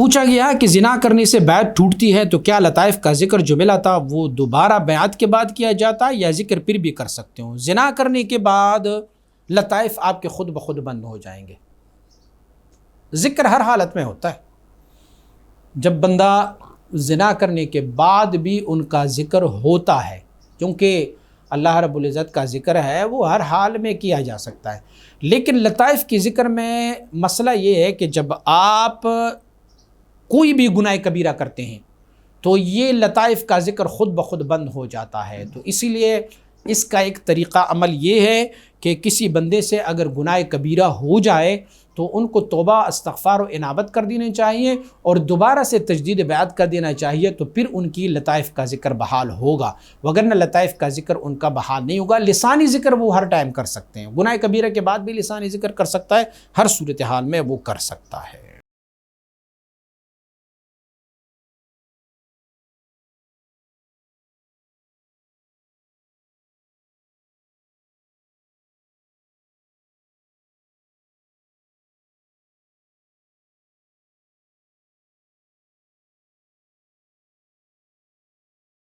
پوچھا گیا کہ زنا کرنے سے بیعت ٹوٹتی ہے تو کیا لطائف کا ذکر جو ملا تھا وہ دوبارہ بیعت کے بعد کیا جاتا ہے یا ذکر پھر بھی کر سکتے ہوں؟ زنا کرنے کے بعد لطائف آپ کے خود بخود بند ہو جائیں گے، ذکر ہر حالت میں ہوتا ہے۔ جب بندہ زنا کرنے کے بعد بھی ان کا ذکر ہوتا ہے، کیونکہ اللہ رب العزت کا ذکر ہے وہ ہر حال میں کیا جا سکتا ہے، لیکن لطائف کی ذکر میں مسئلہ یہ ہے کہ جب آپ کوئی بھی گناہ کبیرہ کرتے ہیں تو یہ لطائف کا ذکر خود بخود بند ہو جاتا ہے۔ تو اسی لیے اس کا ایک طریقہ عمل یہ ہے کہ کسی بندے سے اگر گناہ کبیرہ ہو جائے تو ان کو توبہ استغفار و انابت کر دینے چاہیے اور دوبارہ سے تجدید بیعت کر دینا چاہیے، تو پھر ان کی لطائف کا ذکر بحال ہوگا، وگرنہ لطائف کا ذکر ان کا بحال نہیں ہوگا۔ لسانی ذکر وہ ہر ٹائم کر سکتے ہیں، گناہ کبیرہ کے بعد بھی لسانی ذکر کر سکتا ہے، ہر صورتحال میں وہ کر سکتا ہے۔